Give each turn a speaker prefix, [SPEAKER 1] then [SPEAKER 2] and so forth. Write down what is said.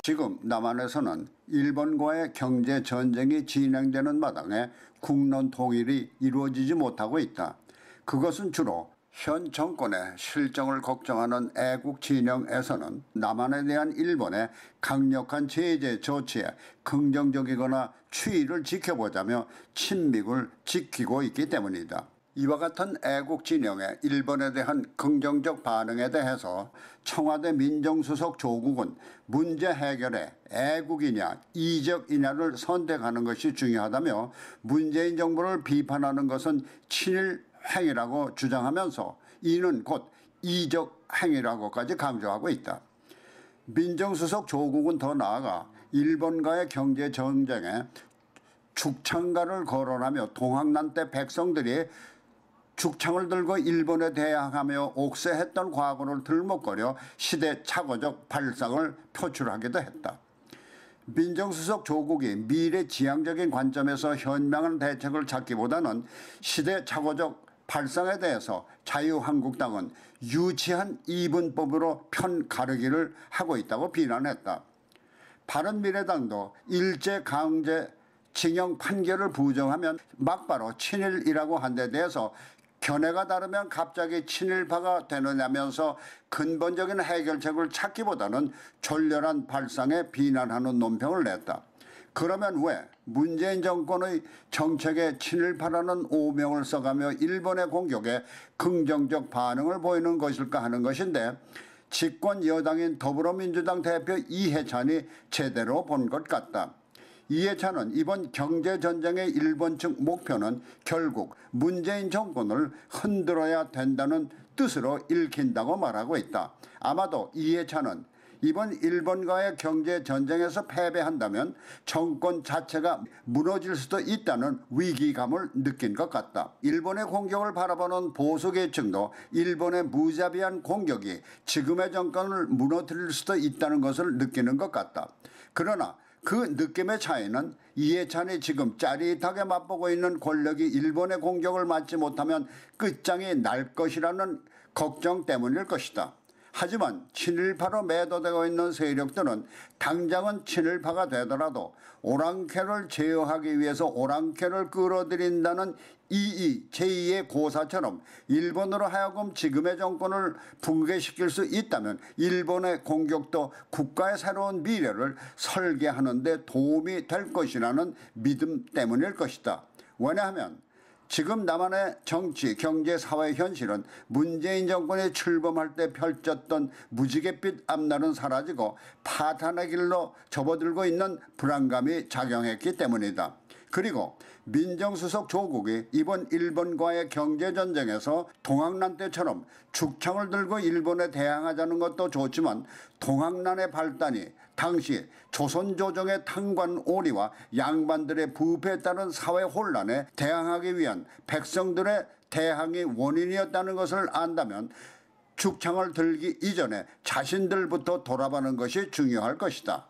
[SPEAKER 1] 지금 남한에서는 일본과의 경제 전쟁이 진행되는 마당에 국론 통일이 이루어지지 못하고 있다. 그것은 주로 현 정권의 실정을 걱정하는 애국 진영에서는 남한에 대한 일본의 강력한 제재 조치에 긍정적이거나 추이를 지켜보자며 친미를 지키고 있기 때문이다. 이와 같은 애국 진영의 일본에 대한 긍정적 반응에 대해서 청와대 민정수석 조국은 문제 해결에 애국이냐 이적이냐를 선택하는 것이 중요하다며 문재인 정부를 비판하는 것은 친일 행위라고 주장하면서 이는 곧 이적 행위라고까지 강조하고 있다. 민정수석 조국은 더 나아가 일본과의 경제 전쟁에 죽창가를 거론하며 동학난 때 백성들이 죽창을 들고 일본에 대항하며 옥세했던 과거를 들먹거려 시대착오적 발상을 표출하기도 했다. 민정수석 조국이 미래지향적인 관점에서 현명한 대책을 찾기보다는 시대착오적 발상에 대해서 자유한국당은 유치한 이분법으로 편 가르기를 하고 있다고 비난했다. 바른미래당도 일제강제징용 판결을 부정하면 막바로 친일이라고 한 데 대해서 견해가 다르면 갑자기 친일파가 되느냐면서 근본적인 해결책을 찾기보다는 졸렬한 발상에 비난하는 논평을 냈다. 그러면 왜 문재인 정권의 정책에 친일파라는 오명을 써가며 일본의 공격에 긍정적 반응을 보이는 것일까 하는 것인데 집권 여당인 더불어민주당 대표 이해찬이 제대로 본 것 같다. 이해찬은 이번 경제전쟁의 일본 측 목표는 결국 문재인 정권을 흔들어야 된다는 뜻으로 읽힌다고 말하고 있다. 아마도 이해찬은 이번 일본과의 경제전쟁에서 패배한다면 정권 자체가 무너질 수도 있다는 위기감을 느낀 것 같다. 일본의 공격을 바라보는 보수계층도 일본의 무자비한 공격이 지금의 정권을 무너뜨릴 수도 있다는 것을 느끼는 것 같다. 그러나 그 느낌의 차이는 이해찬이 지금 짜릿하게 맛보고 있는 권력이 일본의 공격을 맞지 못하면 끝장이 날 것이라는 걱정 때문일 것이다. 하지만 친일파로 매도되고 있는 세력들은 당장은 친일파가 되더라도 오랑캐를 제어하기 위해서 오랑캐를 끌어들인다는 이이 제2의 고사처럼 일본으로 하여금 지금의 정권을 붕괴시킬 수 있다면 일본의 공격도 국가의 새로운 미래를 설계하는 데 도움이 될 것이라는 믿음 때문일 것이다. 왜냐하면 지금 남한의 정치, 경제, 사회 현실은 문재인 정권이 출범할 때 펼쳤던 무지갯빛 앞날은 사라지고 파탄의 길로 접어들고 있는 불안감이 작용했기 때문이다. 그리고 민정수석 조국이 이번 일본과의 경제전쟁에서 동학난 때처럼 죽창을 들고 일본에 대항하자는 것도 좋지만 동학난의 발단이 당시 조선조정의 탕관오리와 양반들의 부패에 따른 사회 혼란에 대항하기 위한 백성들의 대항이 원인이었다는 것을 안다면 죽창을 들기 이전에 자신들부터 돌아보는 것이 중요할 것이다.